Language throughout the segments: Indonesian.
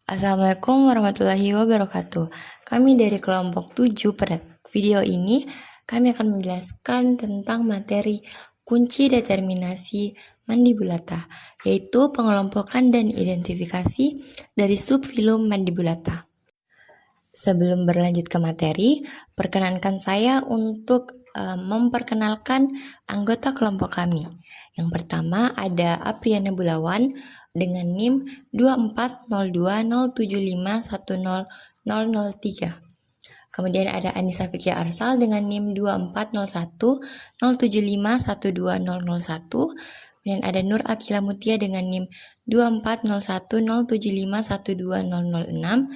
Assalamualaikum warahmatullahi wabarakatuh. Kami dari kelompok 7 pada video ini kami akan menjelaskan tentang materi kunci determinasi mandibulata, yaitu pengelompokan dan identifikasi dari subfilum mandibulata. Sebelum berlanjut ke materi, perkenankan saya untuk memperkenalkan anggota kelompok kami. Yang pertama ada Apriana Bulawan dengan NIM 240207510003. Kemudian ada Anissa Fikya Arsal dengan NIM 240107512001. Kemudian ada Nur Akila Mutia dengan NIM 240107512006.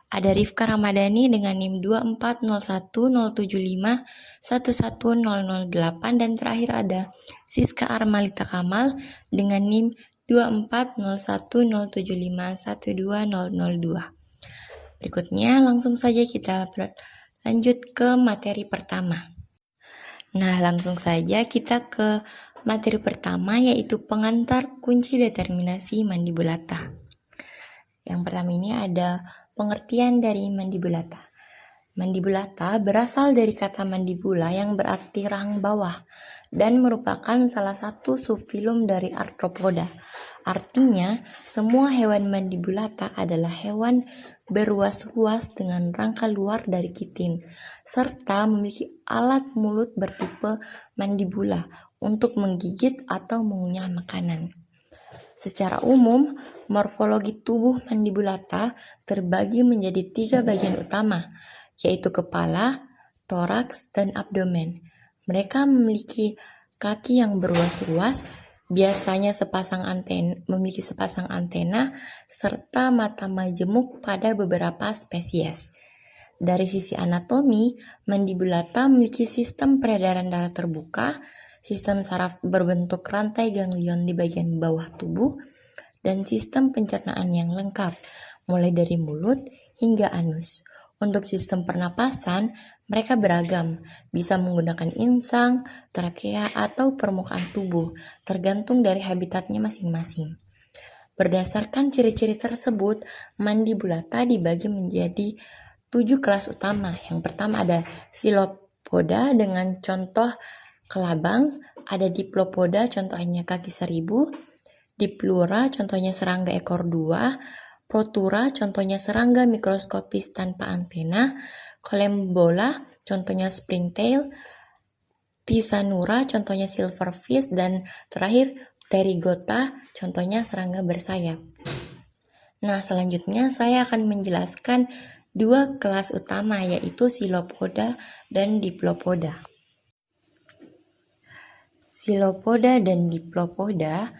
Ada Rifka Ramadhani dengan NIM 240107511008 dan terakhir ada Siska Armalita Kamal dengan NIM 240107512002. Berikutnya langsung saja kita lanjut ke materi pertama. Nah, langsung saja kita ke materi pertama, yaitu pengantar kunci determinasi mandibulata. Yang pertama ini ada pengertian dari mandibulata. Mandibulata berasal dari kata mandibula yang berarti rahang bawah dan merupakan salah satu subfilum dari arthropoda. Artinya, semua hewan mandibulata adalah hewan beruas-ruas dengan rangka luar dari kitin, serta memiliki alat mulut bertipe mandibula untuk menggigit atau mengunyah makanan. Secara umum, morfologi tubuh mandibulata terbagi menjadi 3 bagian utama, yaitu kepala, toraks, dan abdomen. Mereka memiliki kaki yang beruas-ruas, biasanya memiliki sepasang antena, serta mata majemuk pada beberapa spesies. Dari sisi anatomi, mandibulata memiliki sistem peredaran darah terbuka, sistem saraf berbentuk rantai ganglion di bagian bawah tubuh, dan sistem pencernaan yang lengkap, mulai dari mulut hingga anus. Untuk sistem pernapasan, mereka beragam, bisa menggunakan insang, trakea, atau permukaan tubuh, tergantung dari habitatnya masing-masing. Berdasarkan ciri-ciri tersebut, mandibulata dibagi menjadi 7 kelas utama. Yang pertama ada Silopoda dengan contoh kelabang, ada Diplopoda contohnya kaki 1000, Diplura contohnya serangga ekor 2, Protura contohnya serangga mikroskopis tanpa antena, Collembola contohnya springtail, Tisanura contohnya silverfish, dan terakhir Pterygota contohnya serangga bersayap. Nah, selanjutnya saya akan menjelaskan 2 kelas utama, yaitu Silopoda dan Diplopoda. Silopoda dan Diplopoda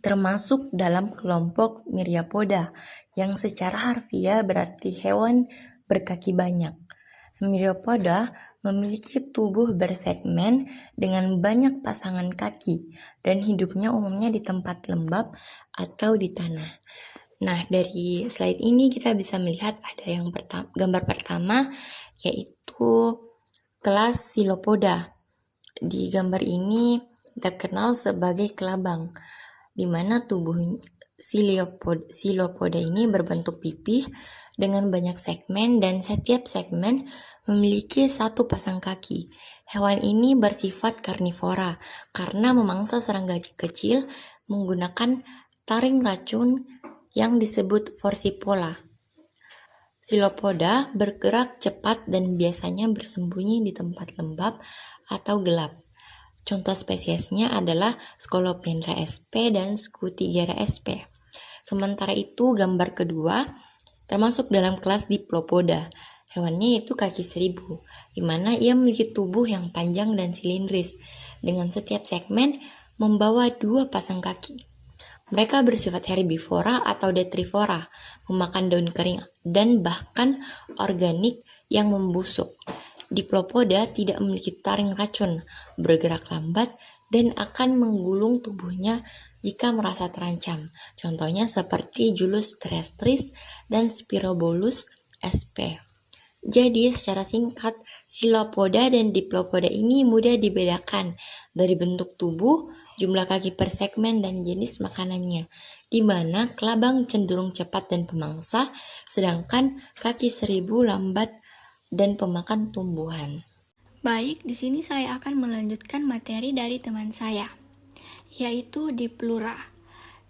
termasuk dalam kelompok Myriapoda yang secara harfiah berarti hewan berkaki banyak. Myriapoda memiliki tubuh bersegmen dengan banyak pasangan kaki dan hidupnya umumnya di tempat lembab atau di tanah. Nah, dari slide ini kita bisa melihat ada yang gambar pertama, yaitu kelas Silopoda. Di gambar ini terkenal sebagai kelabang, di mana tubuh Silopoda ini berbentuk pipih dengan banyak segmen dan setiap segmen memiliki 1 pasang kaki. Hewan ini bersifat karnivora karena memangsa serangga kecil menggunakan taring racun yang disebut Forcipolla. Silopoda bergerak cepat dan biasanya bersembunyi di tempat lembab atau gelap. Contoh spesiesnya adalah Scolopendra sp dan Scutigera sp. Sementara itu, gambar kedua termasuk dalam kelas Diplopoda. Hewannya itu kaki 1000, di mana ia memiliki tubuh yang panjang dan silindris, dengan setiap segmen membawa 2 pasang kaki. Mereka bersifat herbivora atau detrivora, memakan daun kering dan bahkan organik yang membusuk. Diplopoda tidak memiliki taring racun, bergerak lambat, dan akan menggulung tubuhnya jika merasa terancam. Contohnya seperti Julus terrestris dan Spirobolus sp. Jadi secara singkat, Silopoda dan Diplopoda ini mudah dibedakan dari bentuk tubuh, jumlah kaki per segmen, dan jenis makanannya. di mana kelabang cenderung cepat dan pemangsa, sedangkan kaki seribu lambat dan pemakan tumbuhan. Baik, di sini saya akan melanjutkan materi dari teman saya, yaitu Diplura.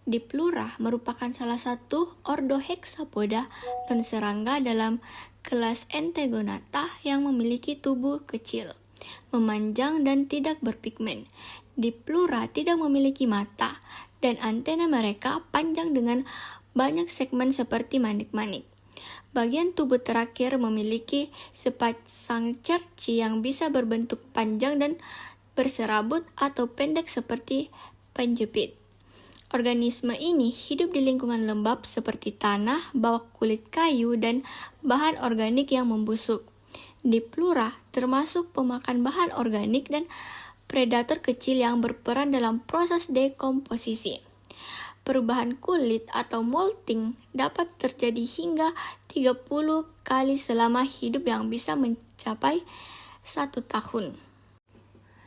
Diplura merupakan salah satu ordo hexapoda non-serangga dalam kelas Entegonata yang memiliki tubuh kecil, memanjang dan tidak berpigmen. Diplura tidak memiliki mata, dan antena mereka panjang dengan banyak segmen seperti manik-manik. Bagian tubuh terakhir memiliki sepasang cerci yang bisa berbentuk panjang dan berserabut atau pendek seperti penjepit. Organisme ini hidup di lingkungan lembab seperti tanah, bawah kulit kayu, dan bahan organik yang membusuk. Diplura termasuk pemakan bahan organik dan predator kecil yang berperan dalam proses dekomposisi. Perubahan kulit atau molting dapat terjadi hingga 30 kali selama hidup yang bisa mencapai 1 tahun.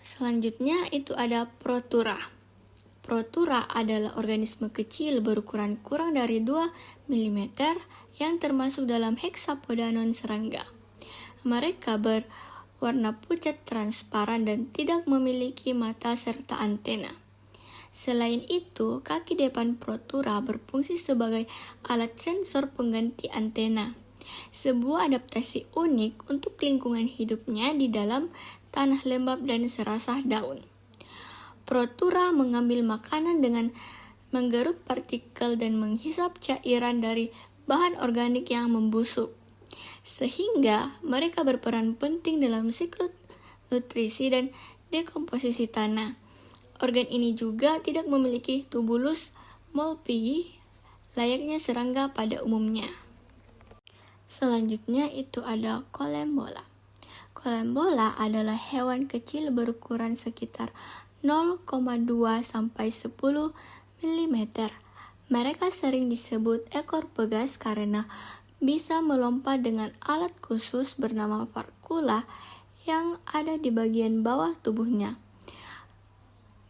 Selanjutnya itu ada Protura. Protura adalah organisme kecil berukuran kurang dari 2 mm yang termasuk dalam hexapoda non-serangga. Mereka berwarna pucat transparan dan tidak memiliki mata serta antena. Selain itu, kaki depan Protura berfungsi sebagai alat sensor pengganti antena, sebuah adaptasi unik untuk lingkungan hidupnya di dalam tanah lembab dan serasah daun. Protura mengambil makanan dengan menggeruk partikel dan menghisap cairan dari bahan organik yang membusuk, sehingga mereka berperan penting dalam siklus nutrisi dan dekomposisi tanah. Organ ini juga tidak memiliki tubulus Molpigi layaknya serangga pada umumnya. Selanjutnya itu ada Collembola. Collembola adalah hewan kecil berukuran sekitar 0,2 sampai 10 mm. Mereka sering disebut ekor pegas karena bisa melompat dengan alat khusus bernama varkula yang ada di bagian bawah tubuhnya.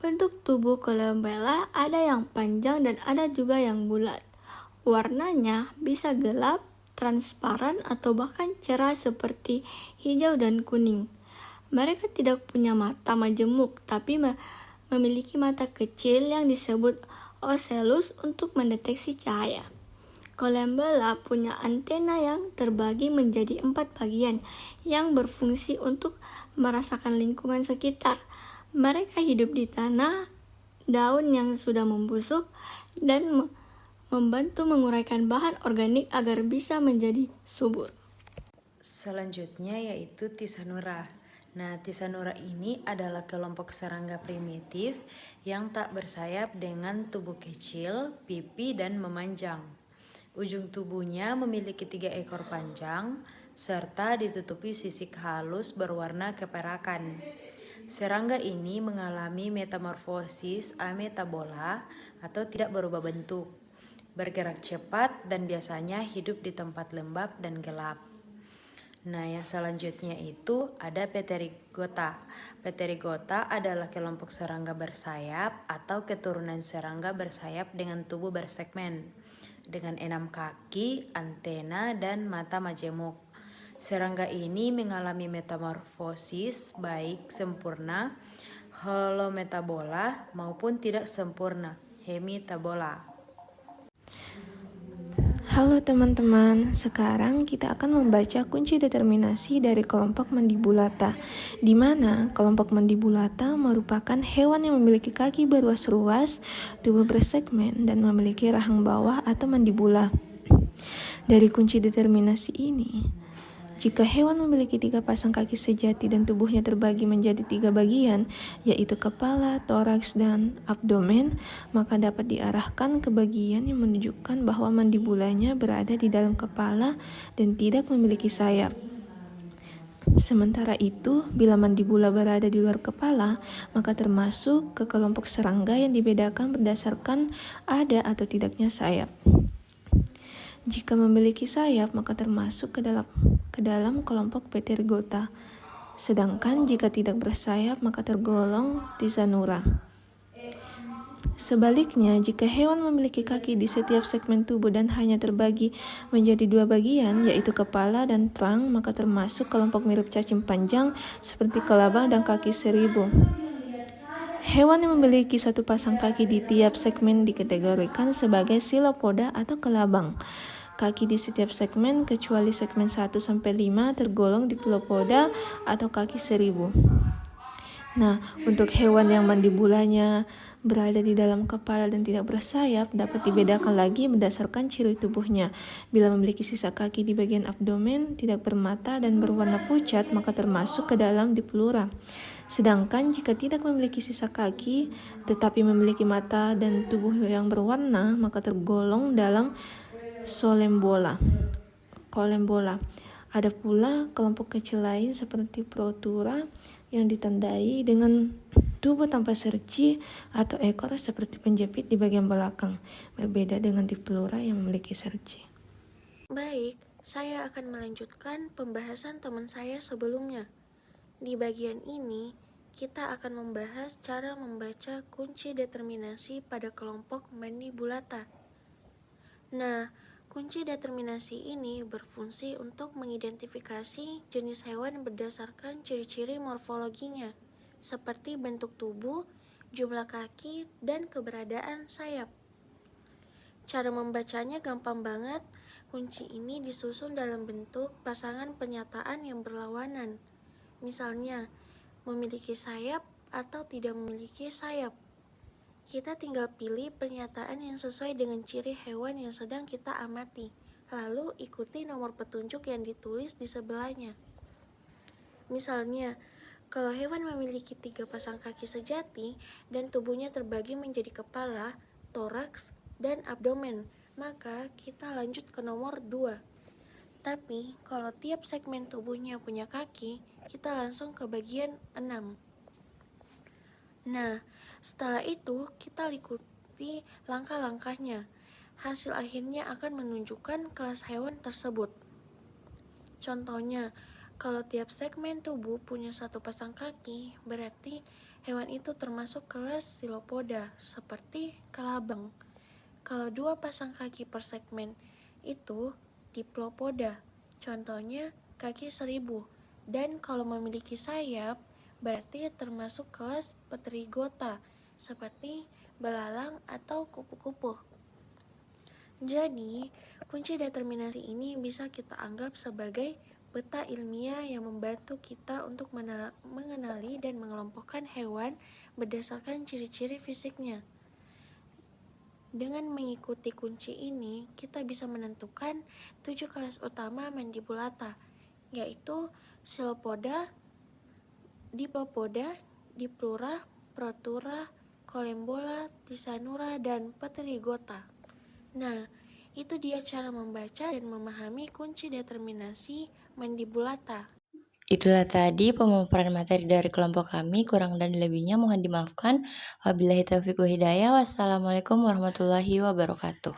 Bentuk tubuh Collembola ada yang panjang dan ada juga yang bulat. Warnanya bisa gelap, transparan, atau bahkan cerah seperti hijau dan kuning. Mereka tidak punya mata majemuk, tapi memiliki mata kecil yang disebut ocellus untuk mendeteksi cahaya. Collembola punya antena yang terbagi menjadi 4 bagian yang berfungsi untuk merasakan lingkungan sekitar. Mereka hidup di tanah, daun yang sudah membusuk, dan membantu menguraikan bahan organik agar bisa menjadi subur. Selanjutnya yaitu Tisanura. Nah, Tisanura ini adalah kelompok serangga primitif yang tak bersayap dengan tubuh kecil, pipi, dan memanjang. Ujung tubuhnya memiliki 3 ekor panjang, serta ditutupi sisik halus berwarna keperakan. Serangga ini mengalami metamorfosis ametabola atau tidak berubah bentuk, bergerak cepat, dan biasanya hidup di tempat lembab dan gelap. Nah, yang selanjutnya itu ada Pterygota. Pterygota adalah kelompok serangga bersayap atau keturunan serangga bersayap dengan tubuh bersegmen, dengan 6 kaki, antena, dan mata majemuk. Serangga ini mengalami metamorfosis baik sempurna, holometabola, maupun tidak sempurna, hemitabola. Halo teman-teman, sekarang kita akan membaca kunci determinasi dari kelompok Mandibulata, di mana kelompok Mandibulata merupakan hewan yang memiliki kaki berruas-ruas, tubuh bersegmen, dan memiliki rahang bawah atau mandibula. Dari kunci determinasi ini, jika hewan memiliki 3 pasang kaki sejati dan tubuhnya terbagi menjadi 3 bagian, yaitu kepala, toraks, dan abdomen, maka dapat diarahkan ke bagian yang menunjukkan bahwa mandibulanya berada di dalam kepala dan tidak memiliki sayap. Sementara itu, bila mandibula berada di luar kepala, maka termasuk ke kelompok serangga yang dibedakan berdasarkan ada atau tidaknya sayap. Jika memiliki sayap, maka termasuk ke dalam kelompok Pterygota. Sedangkan jika tidak bersayap, maka tergolong Tisanura. Sebaliknya, jika hewan memiliki kaki di setiap segmen tubuh dan hanya terbagi menjadi dua bagian, yaitu kepala dan tulang, maka termasuk kelompok mirip cacing panjang seperti kelabang dan kaki seribu. Hewan yang memiliki satu pasang kaki di tiap segmen dikategorikan sebagai silopoda atau kelabang. Kaki di setiap segmen kecuali segmen 1-5 tergolong diplopoda atau kaki seribu. Nah, untuk hewan yang mandibulanya berada di dalam kepala dan tidak bersayap dapat dibedakan lagi berdasarkan ciri tubuhnya. Bila memiliki sisa kaki di bagian abdomen, tidak bermata dan berwarna pucat, maka termasuk ke dalam diplura. Sedangkan jika tidak memiliki sisa kaki, tetapi memiliki mata dan tubuh yang berwarna, maka tergolong dalam kolembola. Ada pula kelompok kecil lain seperti protura yang ditandai dengan tubuh tanpa serci atau ekor seperti penjepit di bagian belakang, berbeda dengan diplura yang memiliki serci. Baik, saya akan melanjutkan pembahasan teman saya sebelumnya. Di bagian ini, kita akan membahas cara membaca kunci determinasi pada kelompok mandibulata. Nah, kunci determinasi ini berfungsi untuk mengidentifikasi jenis hewan berdasarkan ciri-ciri morfologinya, seperti bentuk tubuh, jumlah kaki, dan keberadaan sayap. Cara membacanya gampang banget. Kunci ini disusun dalam bentuk pasangan pernyataan yang berlawanan. Misalnya, memiliki sayap atau tidak memiliki sayap. Kita tinggal pilih pernyataan yang sesuai dengan ciri hewan yang sedang kita amati, lalu ikuti nomor petunjuk yang ditulis di sebelahnya. Misalnya, kalau hewan memiliki 3 pasang kaki sejati dan tubuhnya terbagi menjadi kepala, toraks, dan abdomen, maka kita lanjut ke nomor 2. Tapi, kalau tiap segmen tubuhnya punya kaki, kita langsung ke bagian 6. Nah, setelah itu kita ikuti langkah-langkahnya. Hasil akhirnya akan menunjukkan kelas hewan tersebut. Contohnya, kalau tiap segmen tubuh punya 1 pasang kaki, berarti hewan itu termasuk kelas silopoda, seperti kelabang. Kalau 2 pasang kaki per segmen itu diplopoda, contohnya kaki seribu. Dan kalau memiliki sayap, berarti termasuk kelas pterygota, seperti belalang atau kupu-kupu. Jadi, kunci determinasi ini bisa kita anggap sebagai peta ilmiah yang membantu kita untuk mengenali dan mengelompokkan hewan berdasarkan ciri-ciri fisiknya. Dengan mengikuti kunci ini, kita bisa menentukan 7 kelas utama mandibulata, yaitu silopoda, diplopoda, diplura, protura, kolembola, tisanura, dan pterygota. Nah, itu dia cara membaca dan memahami kunci determinasi mandibulata. Itulah tadi pemaparan materi dari kelompok kami, kurang dan lebihnya mohon dimaafkan. Wabillahi taufiq wa hidayah. Wassalamualaikum warahmatullahi wabarakatuh.